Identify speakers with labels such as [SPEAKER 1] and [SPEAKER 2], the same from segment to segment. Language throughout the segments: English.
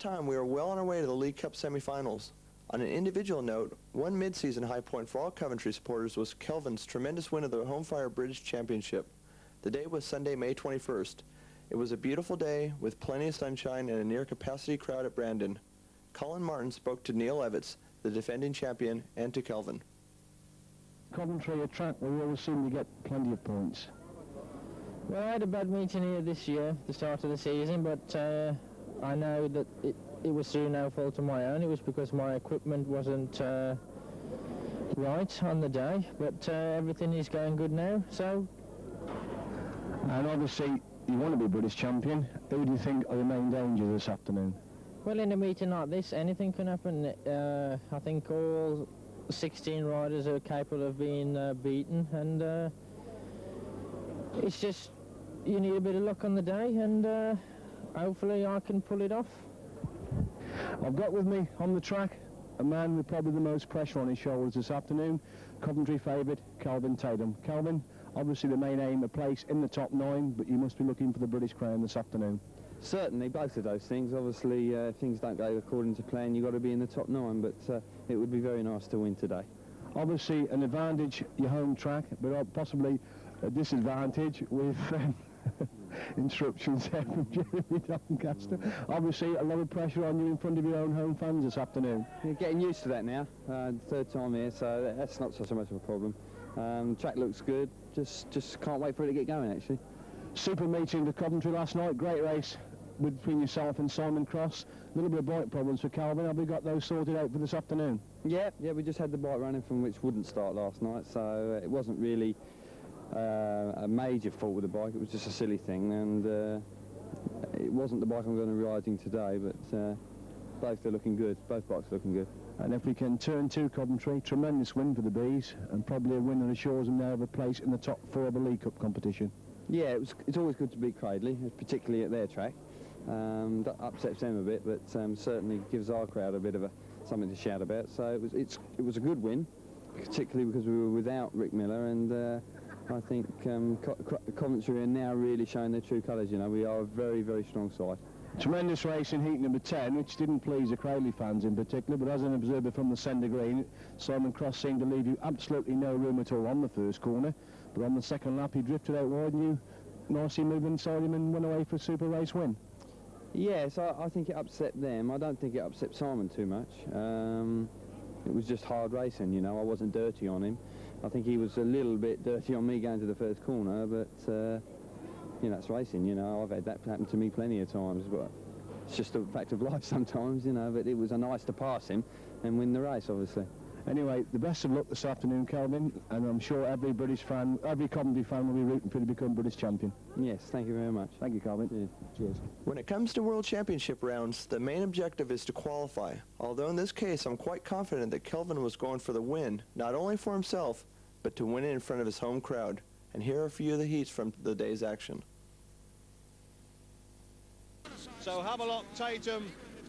[SPEAKER 1] time, we are well on our way to the League Cup semifinals. On an individual note, one mid-season high point for all Coventry supporters was Kelvin's tremendous win of the home fire British Championship. The day was Sunday, May 21st. It was a beautiful day with plenty of sunshine and a near-capacity crowd at Brandon. Colin Martin spoke to Neil Evitts, the defending champion, and to Kelvin.
[SPEAKER 2] Coventry, a track where we always seem to get plenty of points.
[SPEAKER 3] Well, I had a bad meeting here this year, the start of the season, but I know that it was through no fault of my own. It was because my equipment wasn't right on the day, but everything is going good now, so...
[SPEAKER 2] And obviously, you want to be British champion. Who do you think are the main dangers this afternoon?
[SPEAKER 3] Well, in a meeting like this, anything can happen. I think all 16 riders are capable of being beaten, and it's just, you need a bit of luck on the day, and hopefully I can pull it off.
[SPEAKER 2] I've got with me on the track a man with probably the most pressure on his shoulders this afternoon, Coventry favourite Kelvin Tatum. Kelvin, obviously the main aim, a place in the top 9, but you must be looking for the British crown this afternoon.
[SPEAKER 4] Certainly, both of those things. Obviously, if things don't go according to plan, you've got to be in the top 9, but it would be very nice to win today. Obviously, an advantage, your home track, but possibly a disadvantage with instructions there from Jeremy Doncaster. Obviously, a lot of pressure on you in front of your own home fans this afternoon. You're getting used to that now. Third time here, so that's not so much of a problem. The track looks good. Just can't wait for it to get going, actually.
[SPEAKER 2] Super meeting to Coventry last night. Great race between yourself and Simon Cross. A little bit of bike problems for Kelvin. Have we got those sorted out for this afternoon?
[SPEAKER 4] Yeah, we just had the bike running from which wouldn't start last night, so it wasn't really a major fault with the bike. It was just a silly thing, and it wasn't the bike I'm going to be riding today, but both are looking good. Both bikes are looking good.
[SPEAKER 2] And if we can turn to Coventry, tremendous win for the Bees, and probably a win that assures them now of a place in the top 4 of the League Cup competition.
[SPEAKER 4] Yeah, it's always good to beat Cradley, particularly at their track. That upsets them a bit, but certainly gives our crowd a bit of something to shout about. So it was a good win, particularly because we were without Rick Miller, and I think Coventry are now really showing their true colours. You know, we are a very, very strong side.
[SPEAKER 2] Tremendous race in heat number 10, which didn't please the Cradley fans in particular, but as an observer from the centre green, Simon Cross seemed to leave you absolutely no room at all on the first corner, but on the second lap he drifted out wide and you nicely moved inside him and went away for a super race win.
[SPEAKER 4] Yes, I think it upset them. I don't think it upset Simon too much. It was just hard racing, you know. I wasn't dirty on him. I think he was a little bit dirty on me going to the first corner, but you know, it's racing, you know. I've had that happen to me plenty of times, but it's just a fact of life sometimes, you know. But it was nice to pass him and win the race, obviously.
[SPEAKER 2] Anyway, the best of luck this afternoon, Kelvin, and I'm sure every British fan, every Coventry fan will be rooting for you to become British champion.
[SPEAKER 4] Yes, thank you very much.
[SPEAKER 2] Thank you, Kelvin. Yeah. Cheers.
[SPEAKER 1] When it comes to World Championship rounds, the main objective is to qualify. Although in this case, I'm quite confident that Kelvin was going for the win, not only for himself, but to win it in front of his home crowd. And here are a few of the heats from the day's action.
[SPEAKER 5] So Havelock, Tatum,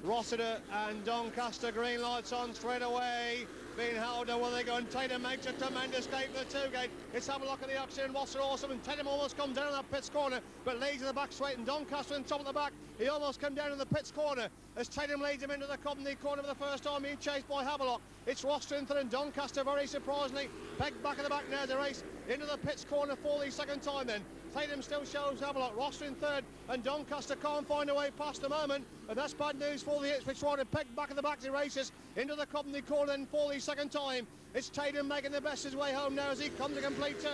[SPEAKER 5] Rossiter and Doncaster, green lights on straight away. Being held on, they go, and Tatum makes a tremendous escape for the 2 gate. It's Havelock at the oxygen, Rossiter awesome, and Tatum almost comes down in that pits corner, but leads in the back straight, and Doncaster on top of the back. He almost came down in the pits corner as Tatum leads him into the Coventry corner for the first time, being chased by Havelock. It's Rossiter in third, and Doncaster very surprisingly pegged back at the back now. The race into the pits corner for the second time then. Tatum still shows Havelock, Rossiter in third, and Doncaster can't find a way past the moment, and that's bad news for the Ipswich rider, pegged back at the back to races into the Coventry corner then for the second time. It's Tatum making the best his way home now as he comes to complete 2,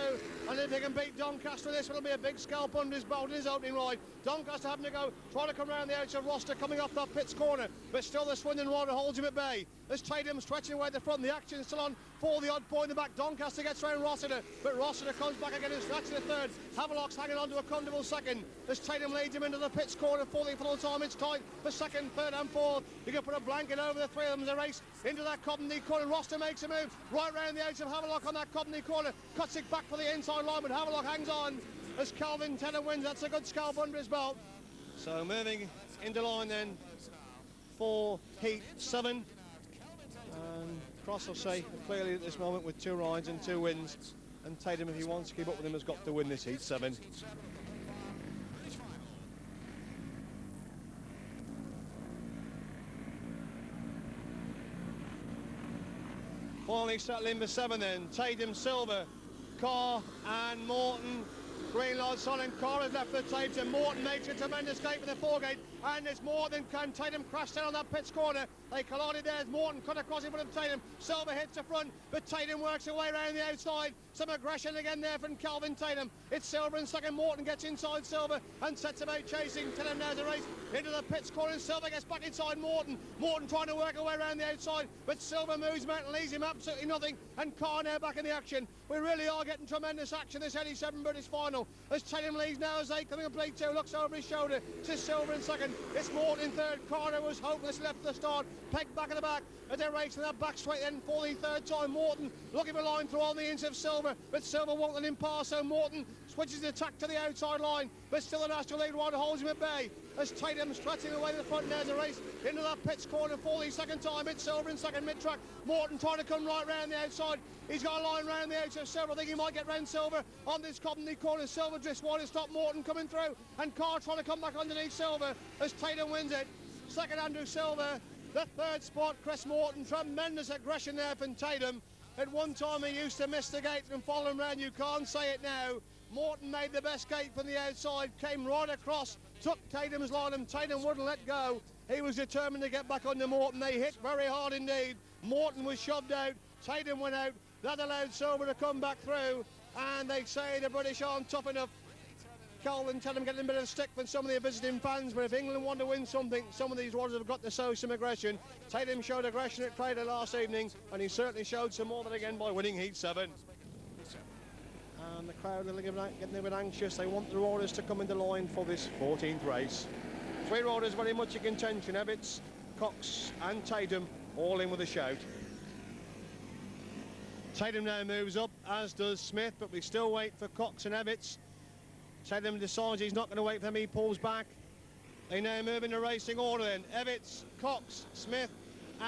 [SPEAKER 5] and if he can beat Doncaster this, it'll be a big scalp under his belt in his opening ride. Doncaster having to go, trying to come around the outside, Rossiter coming off that pits corner, but still the Swindon rider holds him at bay. As Tatum stretching away at the front, the action's still on for the odd point in the back. Doncaster gets round Rossiter, but Rossiter comes back again and stretching the third. Havelock's hanging on to a comfortable second as Tatum leads him into the pits corner for the full time. It's tight for second, third and fourth. You can put a blanket over the 3 of them as a race into that Coventry corner. Rossiter makes a move right round the edge of Havelock on that Coventry corner, cuts it back for the inside line, but Havelock hangs on as Kelvin Tatum wins. That's a good scalp under his belt. So moving into line then for Heat 7. Cross will say clearly at this moment with 2 rides and 2 wins, and Tatum, if he wants to keep up with him, has got to win this Heat 7. Finally settling for 7 then. Tatum, Silver, Carr and Morton. Green lights on and Carr has left the Tatum. Morton makes a tremendous escape in the 4 gate, and it's Morton can Tatum crash down on that pit's corner. They collided there as Morton cut across in front of Tatum. Silver hits the front, but Tatum works her way around the outside. Some aggression again there from Kelvin Tatum. It's Silver in second. Morton gets inside Silver and sets about chasing. Tatum now the race into the pit's corner. Silver gets back inside Morton. Morton trying to work her way around the outside, but Silver moves him out and leaves him absolutely nothing. And Carr now back in the action. We really are getting tremendous action this 87 British final. As Tatum leads now as 8 coming up plate 2, looks over his shoulder to Silver in second. It's Morton in third. Carter was hopeless left at the start. Pegged back at the back as they're racing that back straight then for the 3rd time. Morton looking for line through on the inch of Silver, but Silver won't let him pass, so Morton switches the attack to the outside line, but still an Astral League rider holds him at bay as Tatum stretching away to the front. There's a race into that pit's corner for the 2nd time. It's Silver in second mid-track. Morton trying to come right round the outside. He's got a line round the outside of Silver. I think he might get round Silver on this Coventry corner. Silver drifts wide to stop Morton coming through, and Carr trying to come back underneath Silver as Tatum wins it. Second Andrew Silver. The 3rd spot, Chris Morton. Tremendous aggression there from Tatum. At one time he used to miss the gate and follow him round. You can't say it now. Morton made the best gate from the outside, came right across, took Tatum's line, and Tatum wouldn't let go. He was determined to get back under Morton. They hit very hard indeed. Morton was shoved out. Tatum went out. That allowed Silver to come back through. And they say the British aren't tough enough. Kelvin Tatum getting a bit of stick from some of the visiting fans, but if England want to win something, some of these riders have got to show some aggression. Tatum showed aggression at Crater last evening, and he certainly showed some more than again by winning Heat 7. And the crowd are getting a bit anxious. They want the riders to come into line for this 14th race. 3 riders very much in contention. Ebbets, Cox and Tatum all in with a shout. Tatum now moves up, as does Smith, but we still wait for Cox and Ebbets. Tatum decides he's not going to wait for them. He pulls back. They now move in the racing order then. Ebbets, Cox, Smith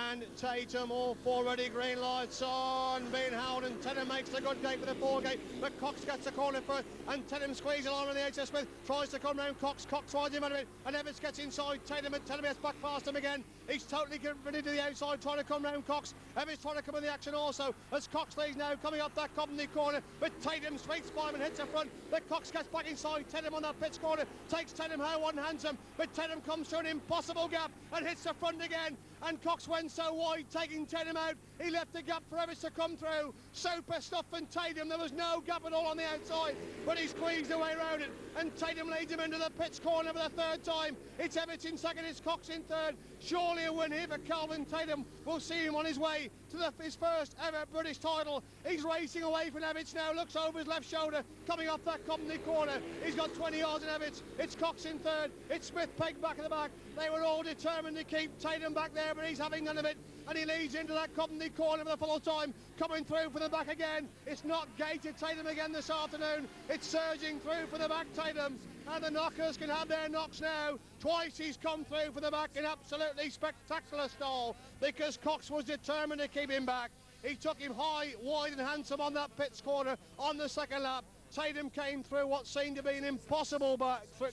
[SPEAKER 5] and Tatum all 4 ready. Green lights on. Being held, and Tatum makes the good gate for the 4 gate, but Cox gets the corner first, and Tatum squeezes along on the HS Smith, tries to come round Cox. Cox rides him out of it, and Ebbets gets inside Tatum, and Tatum gets back past him again. He's totally getting to the outside, trying to come round Cox. Ebbets trying to come in the action also, as Cox leads now, coming up that Coventry corner, but Tatum sweeps by him and hits the front. But Cox gets back inside Tatum on that pit's corner, takes Tatum high one handsome, but Tatum comes through an impossible gap and hits the front again, and Cox went so wide, taking Tatum out. He left the gap for Ebbets to come through. Super stuff from Tatum. There was no gap at all on the outside, but he squeezed away around it, and Tatum leads him into the pit's corner for the 3rd time. It's Ebbets in second, it's Cox in third. Surely a win here for Kelvin Tatum. We'll see him on his way to his first ever British title. He's racing away from Ebbets now, looks over his left shoulder, coming off that Coventry corner. He's got 20 yards in Ebbets. It's Cox in third. It's Smith pegged back at the back. They were all determined to keep Tatum back there, but he's having none of it, and he leads into that Coventry corner for the full time, coming through from the back again. It's not gated Tatum again this afternoon. It's surging through for the back Tatum, and the knockers can have their knocks now. Twice he's come through for the back in absolutely spectacular style, because Cox was determined to keep him back. He took him high, wide and handsome on that pit's corner on the 2nd lap. Tatum came through what seemed to be an impossible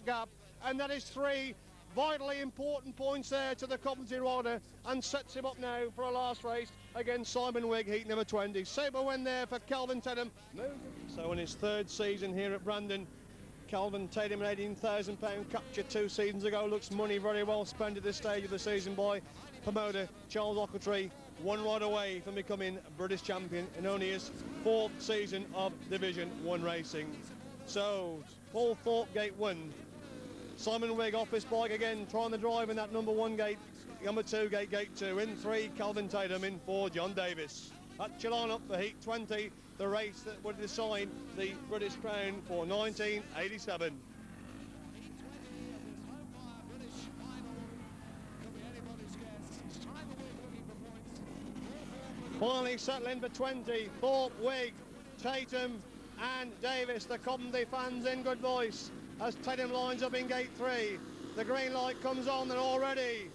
[SPEAKER 5] gap, and that is 3 vitally important points there to the Coventry rider, and sets him up now for a last race against Simon Wigg, heat number 20. Super win there for Kelvin Tatum. So in his 3rd season here at Brandon, Kelvin Tatum, an £18,000 capture 2 seasons ago, looks money very well spent at this stage of the season by promoter Charles Ochiltree. 1 ride away from becoming British champion in only his 4th season of Division 1 racing. So, Paul Thorpe gate 1. Simon Wigg off his bike again, trying to drive in that number 1 gate, number 2 gate, gate 2. In 3, Kelvin Tatum. In 4, John Davis. That's your line up for Heat 20, the race that would decide the British crown for 1987. Finally settling for 20, Thorpe, Wigg, Tatum and Davis. The Coventry fans in good voice as Tatum lines up in gate 3. The green light comes on, they're all ready.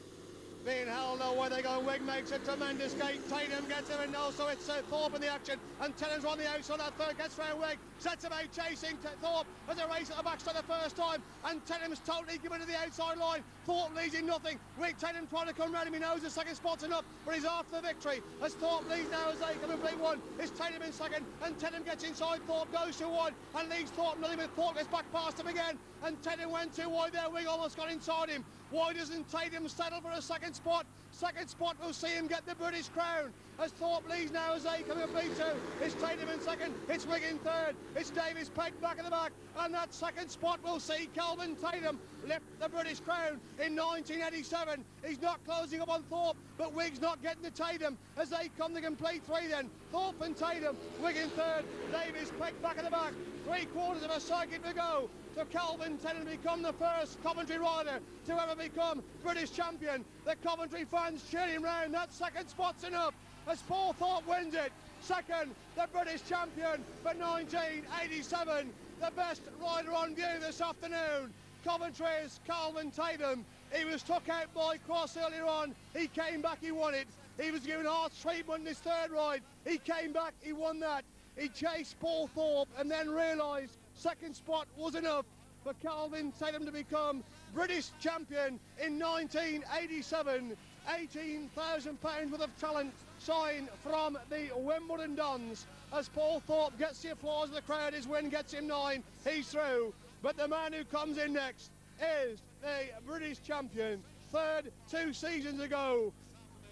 [SPEAKER 5] being held away. They go. Wig makes a tremendous gate. Tatum gets him, and also it's Thorpe in the action. And Tatum's on the outside. That third gets round Wig. Sets about chasing Thorpe as a race at the backside the first time. And Tatum's totally given to the outside line. Thorpe leads in nothing. Wig Tatum trying to come round him. He knows the second spot's enough, but he's after the victory. As Thorpe leads now as they come and play one. It's Tatum in second, and Tatum gets inside. Thorpe goes to one and leaves Thorpe nothing, but Thorpe gets back past him again. And Tatum went too wide there. Wig almost got inside him. Why doesn't Tatum settle for a second spot? Second spot will see him get the British crown. As Thorpe leads now as they come and beat two. It's Tatum in second, it's Wig in third, it's Davis Pegg back at the back, and that second spot will see Kelvin Tatum lift the British crown in 1987. He's not closing up on Thorpe, but Wig's not getting to Tatum as they come to complete three then. Thorpe and Tatum, Wig in third, Davis Pegg back at the back. 3/4 of a second to go to Kelvin Tatum to become the first Coventry rider to ever become British champion. The Coventry fans cheering round. That second spot's enough as Paul Thorpe wins it. Second, the British champion for 1987. The best rider on view this afternoon. Coventry's Kelvin Tatum. He was took out by Cross earlier on. He came back, he won it. He was given harsh treatment in his third ride. He came back, he won that. He chased Paul Thorpe and then realised second spot was enough for Kelvin Tatum to become British champion in 1987. £18,000 worth of talent signed from the Wimbledon Dons. As Paul Thorpe gets the applause of the crowd, his win gets him 9. He's through. But the man who comes in next is the British champion. Third 2 seasons ago.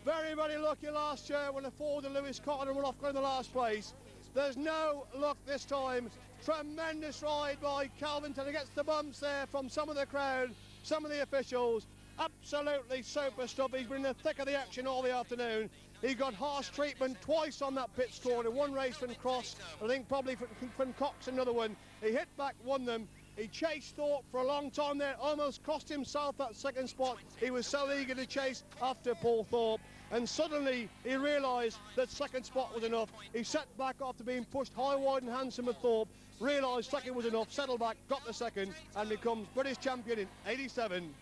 [SPEAKER 5] Very, very lucky last year when the Ford and Lewis Cotton were off going in the last place. There's no luck this time. Tremendous ride by Kelvin Tatum. He gets the bumps there from some of the crowd, some of the officials. Absolutely super stuff. He's been in the thick of the action all the afternoon. He got harsh treatment twice on that pit score. In one race from Cross, I think probably from Cox another one. He hit back, won them. He chased Thorpe for a long time there, almost cost himself that second spot. He was so eager to chase after Paul Thorpe, and suddenly he realised that second spot was enough. He set back after being pushed high, wide and handsome with Thorpe, realised second was enough, settled back, got the second, and becomes British champion in 87.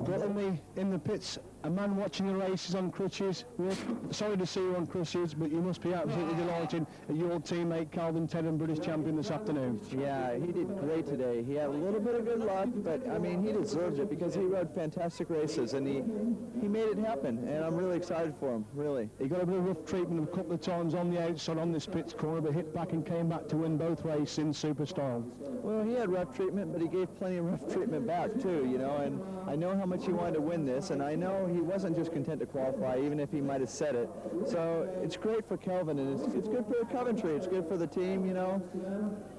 [SPEAKER 2] Got me in the pits, a man watching the races on crutches. We're sorry to see you on crutches, but you must be absolutely delighted at your teammate Kelvin Tatum, British champion this afternoon.
[SPEAKER 1] Yeah, he did great today. He had a little bit of good luck, but I mean, he deserves it because he rode fantastic races and he made it happen, and I'm really excited for him, really.
[SPEAKER 2] He got a bit of rough treatment a couple of times on the outside on this pits corner, but hit back and came back to win both races in super style.
[SPEAKER 1] Well, he had rough treatment, but he gave plenty of rough treatment back too, you know, and I know how much he wanted to win this, and I know he wasn't just content to qualify, even if he might have said it. So it's great for Kelvin, and it's good for Coventry. It's good for the team, you know.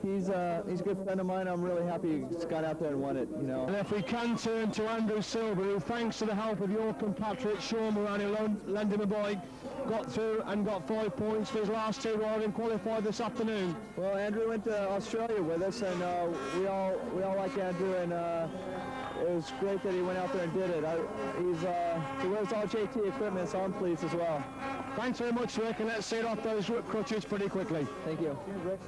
[SPEAKER 1] He's a good friend of mine. I'm really happy he's gone out there and won it, you know.
[SPEAKER 2] And if we can turn to Andrew Silver, who, thanks to the help of your compatriot Sean Moran, who lent him a bike, got through and got 5 points for his last 2 riding and qualified this afternoon.
[SPEAKER 1] Well, Andrew went to Australia with us, and we all like Andrew, and it was great that he went out there and did it. He wears all JT equipment, so I'm pleased as well.
[SPEAKER 2] Thanks very much, Rick, and let's see it off those crutches pretty quickly.
[SPEAKER 1] Thank you. Rick.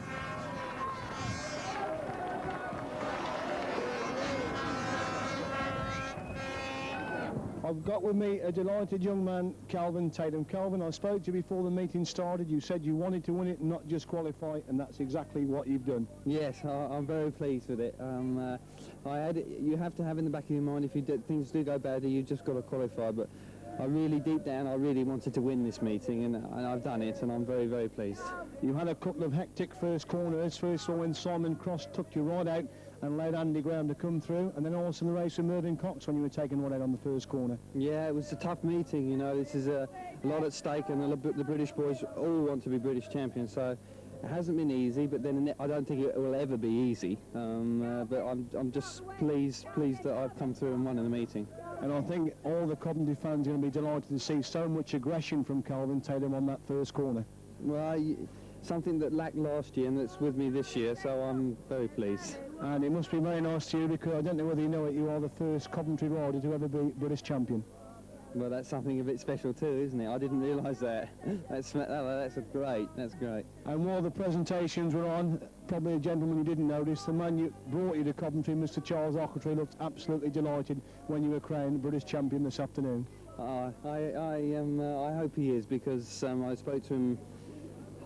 [SPEAKER 2] I've got with me a delighted young man, Kelvin Tatum. Kelvin, I spoke to you before the meeting started. You said you wanted to win it, not just qualify, and that's exactly what you've done.
[SPEAKER 4] Yes, I'm very pleased with it. You have to have in the back of your mind, if things do go badly, you've just got to qualify. But deep down, I really wanted to win this meeting, and I've done it, and I'm very, very pleased.
[SPEAKER 2] You had a couple of hectic first corners. First of all, when Simon Cross took you right out and allowed Andy Graham to come through, and then also in the race with Mervyn Cox when you were taken right out on the first corner.
[SPEAKER 4] Yeah, it was a tough meeting, you know. This is a lot at stake, and the British boys all want to be British champions, so it hasn't been easy, but then I don't think it will ever be easy. But I'm just pleased that I've come through and won in the meeting.
[SPEAKER 2] And I think all the Coventry fans are going to be delighted to see so much aggression from Kelvin Tatum on that first corner.
[SPEAKER 4] Well, something that lacked last year and that's with me this year, so I'm very pleased.
[SPEAKER 2] And it must be very nice to you, because I don't know whether you know it, you are the first Coventry rider to ever be British champion.
[SPEAKER 4] Well, that's something a bit special too, isn't it? I didn't realise that. That's great. That's great.
[SPEAKER 2] And while the presentations were on, probably a gentleman you didn't notice, the man you brought you to Coventry, Mr. Charles Ochiltree, looked absolutely delighted when you were crowned British champion this afternoon.
[SPEAKER 4] I hope he is, because I spoke to him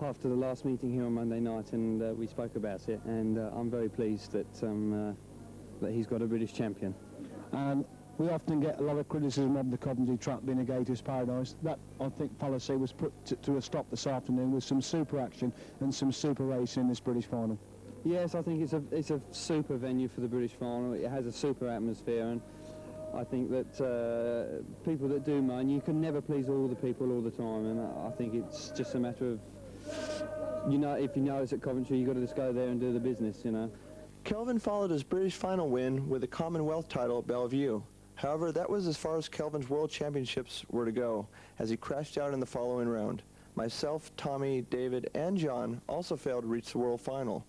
[SPEAKER 4] after the last meeting here on Monday night, and we spoke about it, and I'm very pleased that that he's got a British champion.
[SPEAKER 2] And we often get a lot of criticism of the Coventry track being a gators' paradise. That, I think, policy was put to a stop this afternoon with some super action and some super racing in this British final.
[SPEAKER 4] Yes, I think it's a super venue for the British final. It has a super atmosphere, and I think that people that do moan, you can never please all the people all the time, and I think it's just a matter of, you know, if you know it's at Coventry, you've got to just go there and do the business, you know.
[SPEAKER 1] Kelvin followed his British final win with a Commonwealth title at Bellevue. However, that was as far as Kelvin's World Championships were to go, as he crashed out in the following round. Myself, Tommy, David, and John also failed to reach the World Final.